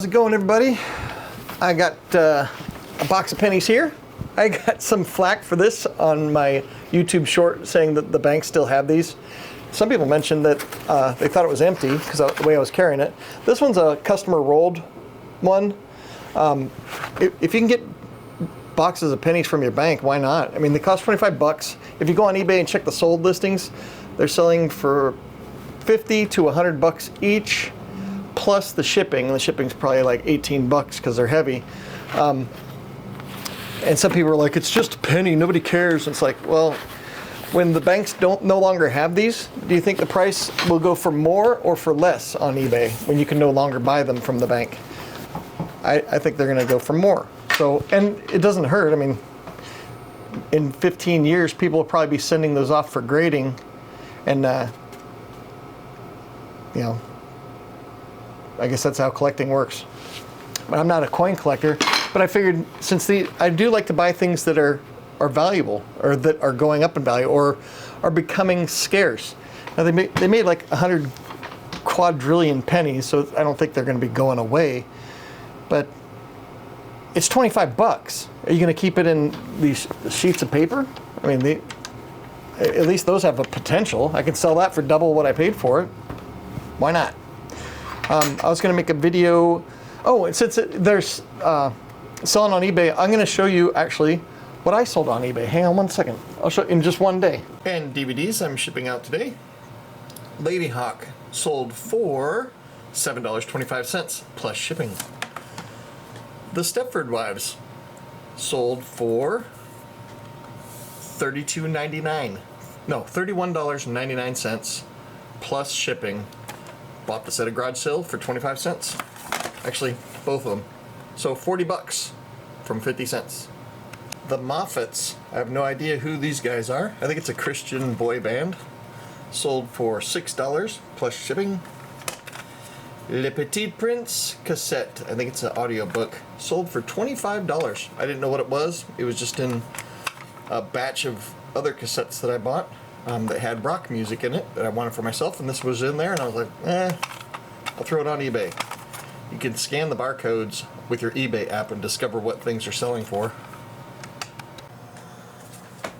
How's it going, everybody? I got a box of pennies here. I got some flack for this on my YouTube short saying that the banks still have these. Some people mentioned that they thought it was empty because of the way I was carrying it. This one's a customer rolled one. If you can get boxes of pennies from your bank, why not? I mean, they cost 25 bucks. If you go on eBay and check the sold listings, they're selling for 50 to 100 bucks each, plus the shipping. And the shipping's probably like 18 bucks because they're heavy. And some people are like, it's just a penny, nobody cares. It's like, well, when the banks no longer have these, do you think the price will go for more or for less on eBay when you can no longer buy them from the bank? I think they're gonna go for more. So, and it doesn't hurt. I mean, in 15 years, people will probably be sending those off for grading, and you know, I guess that's how collecting works. But I'm not a coin collector, but I figured since I do like to buy things that are valuable, or that are going up in value, or are becoming scarce. Now they made like 100 quadrillion pennies, so I don't think they're going to be going away. But it's 25 bucks. Are you going to keep it in these sheets of paper? I mean, at least those have a potential. I can sell that for double what I paid for it. Why not? I was going to make a video. Oh, and since there's selling on eBay, I'm going to show you actually what I sold on eBay. Hang on one second. I'll show you in just one day. And DVDs I'm shipping out today. Lady Hawk sold for $7.25 plus shipping. The Stepford Wives sold for $31.99 plus shipping. Bought this at a garage sale for 25 cents. Actually, both of them. So 40 bucks from 50 cents. The Moffats, I have no idea who these guys are. I think it's a Christian boy band. Sold for $6 plus shipping. Le Petit Prince cassette, I think it's an audio book, sold for $25. I didn't know what it was. It was just in a batch of other cassettes that I bought that had rock music in it that I wanted for myself, and this was in there, and I was like, I'll throw it on eBay. You can scan the barcodes with your eBay app and discover what things are selling for.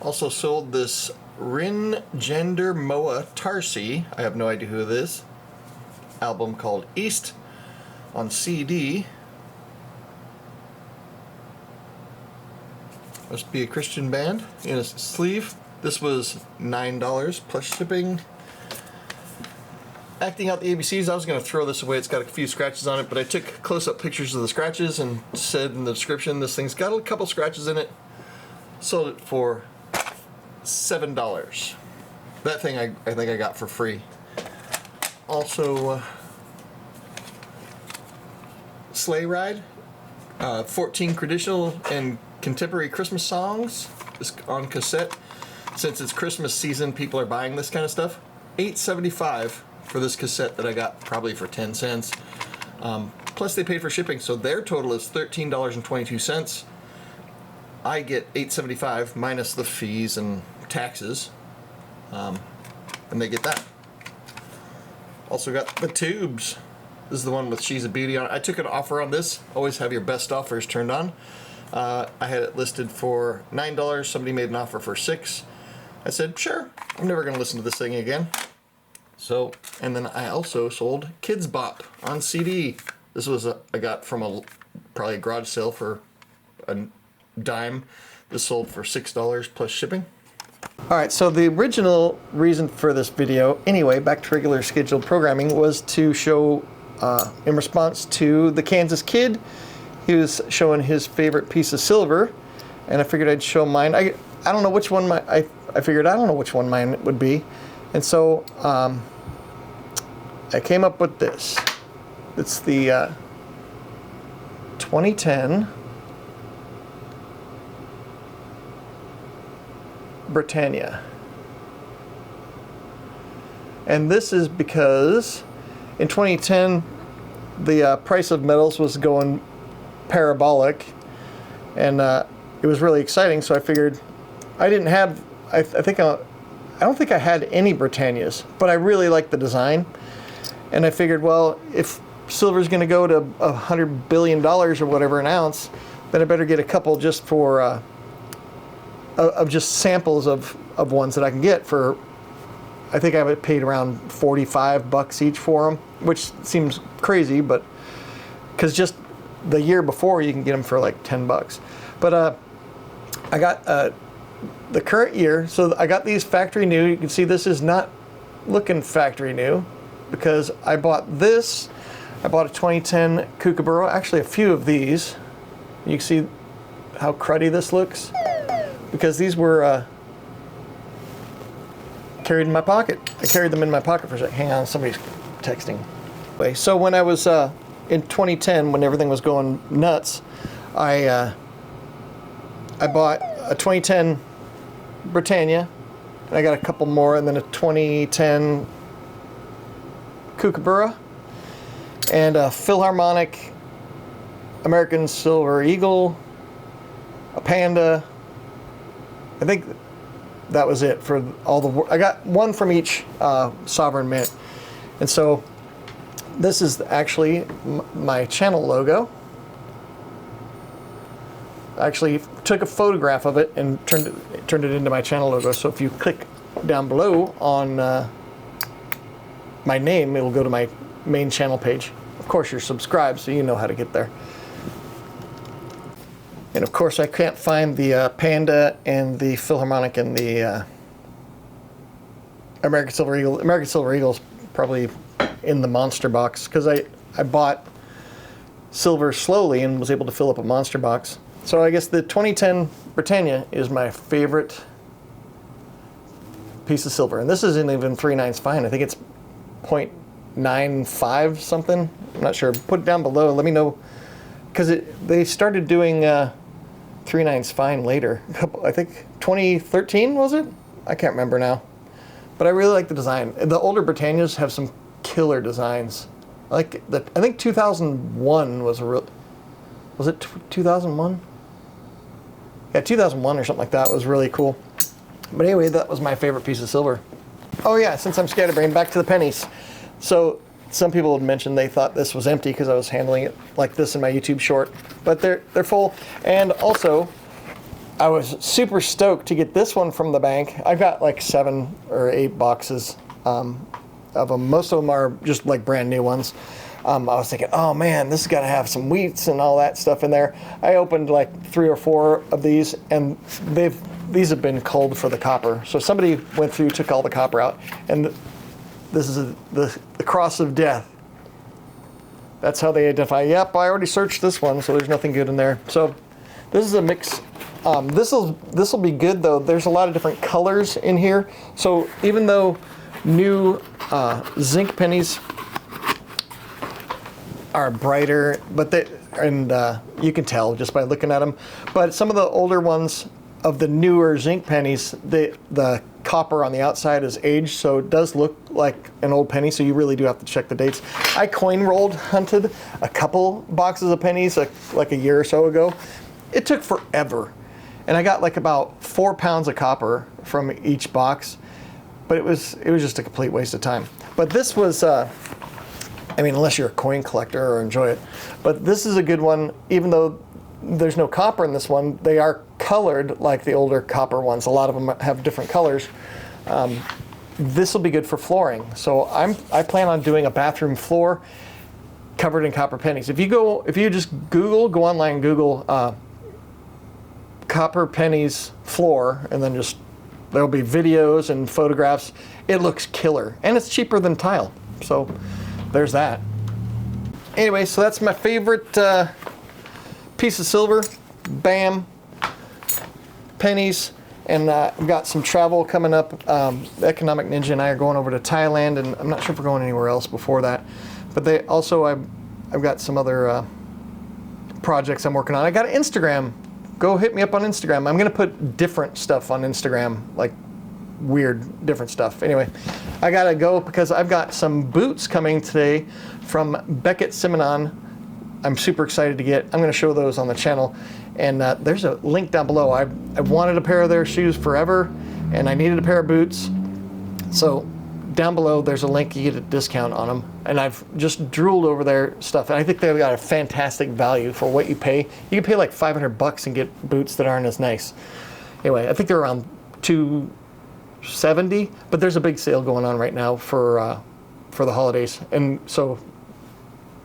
Also sold this Rin Gender Moa Tarsi, I have no idea who it is, album called East on CD. Must be a Christian band in a sleeve. This was $9 plus shipping. Acting Out the ABCs, I was going to throw this away. It's got a few scratches on it, but I took close-up pictures of the scratches and said in the description this thing's got a couple scratches in it. Sold it for $7. That thing I think I got for free. Also, Sleigh Ride, 14 traditional and contemporary Christmas songs is on cassette. Since it's Christmas season, people are buying this kind of stuff. $8.75 for this cassette that I got probably for 10 cents. Plus they paid for shipping, so their total is $13.22. I get $8.75 minus the fees and taxes, and they get that. Also got the Tubes. This is the one with She's a Beauty on it. I took an offer on this. Always have your best offers turned on. I had it listed for $9. Somebody made an offer for $6. I said, sure, I'm never going to listen to this thing again. So, and then I also sold Kids Bop on CD. This was I got from probably a garage sale for a dime. This sold for $6 plus shipping. Alright, so the original reason for this video, anyway, back to regular scheduled programming, was to show, in response to the Kansas Kid. He was showing his favorite piece of silver, and I figured I'd show mine. I don't know which one I figured I don't know which one mine would be. And so I came up with this. It's the 2010 Britannia. And this is because in 2010 the price of metals was going parabolic, and it was really exciting, so I figured I didn't have I don't think I had any Britannias, but I really liked the design, and I figured, well, if silver's going to go to $100 billion or whatever an ounce, then I better get a couple just for of just samples of ones that I can get for. I think I paid around $45 each for them, which seems crazy, but because just the year before you can get them for like $10. But I got the current year, so I got these factory new. You can see this is not looking factory new because I bought this. I bought a 2010 Kookaburra, actually a few of these. You can see how cruddy this looks because these were carried in my pocket. I carried them in my pocket for a second. Hang on, somebody's texting. So when I was in 2010, when everything was going nuts, I bought a 2010 Britannia, and I got a couple more, and then a 2010 Kookaburra, and a Philharmonic American Silver Eagle, a Panda. I think that was it for all the. I got one from each sovereign mint, and so this is actually my channel logo. I actually took a photograph of it and turned it into my channel logo. So if you click down below on my name, it'll go to my main channel page. Of course, you're subscribed, so you know how to get there. And of course, I can't find the Panda and the Philharmonic and the American Silver Eagle. American Silver Eagle's probably in the monster box because I bought silver slowly and was able to fill up a monster box. So I guess the 2010 Britannia is my favorite piece of silver. And this isn't even 3/9 fine. I think it's 0.95 something. I'm not sure. Put it down below. Let me know. Because they started doing 3/9 fine later. I think 2013 was it? I can't remember now. But I really like the design. The older Britannias have some killer designs. I think 2001 was a real. Was it 2001? Yeah, 2001 or something like that was really cool. But anyway, that was my favorite piece of silver. Oh yeah, since I'm scatterbrained, back to the pennies. So some people had mentioned they thought this was empty because I was handling it like this in my YouTube short, but they're full. And also, I was super stoked to get this one from the bank. I got like 7 or 8 boxes of them. Most of them are just like brand new ones. I was thinking, oh man, this has got to have some wheats and all that stuff in there. I opened like 3 or 4 of these, and these have been culled for the copper. So somebody went through, took all the copper out, and this is the cross of death. That's how they identify. Yep, I already searched this one, so there's nothing good in there. So this is a mix. This will be good though. There's a lot of different colors in here. So even though new zinc pennies are brighter, but you can tell just by looking at them. But some of the older ones of the newer zinc pennies, the copper on the outside is aged, so it does look like an old penny, so you really do have to check the dates. I coin rolled hunted a couple boxes of pennies like a year or so ago. It took forever, and I got like about 4 pounds of copper from each box, but it was just a complete waste of time. But this was I mean, unless you're a coin collector or enjoy it. But this is a good one, even though there's no copper in this one, they are colored like the older copper ones. A lot of them have different colors. This will be good for flooring. So I plan on doing a bathroom floor covered in copper pennies. If you just go online, Google copper pennies floor, and then there'll be videos and photographs. It looks killer, and it's cheaper than tile. So there's that. Anyway, so that's my favorite piece of silver. Bam. Pennies. And I've got some travel coming up. Economic Ninja and I are going over to Thailand, and I'm not sure if we're going anywhere else before that. But I've got some other projects I'm working on. I got an Instagram. Go hit me up on Instagram. I'm going to put different stuff on Instagram, like weird, different stuff. Anyway, I gotta go because I've got some boots coming today from Beckett Simonon. I'm super excited to get. I'm gonna show those on the channel, and there's a link down below. I've wanted a pair of their shoes forever, and I needed a pair of boots. So down below, there's a link. You get a discount on them. And I've just drooled over their stuff. And I think they've got a fantastic value for what you pay. You can pay like $500 and get boots that aren't as nice. Anyway, I think they're around $270, but there's a big sale going on right now for the holidays. And so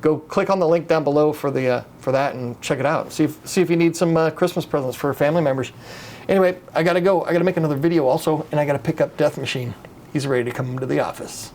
go click on the link down below for that and check it out. See if you need some Christmas presents for family members. Anyway, I gotta go. I gotta make another video also, and I gotta pick up Death Machine. He's ready to come to the office.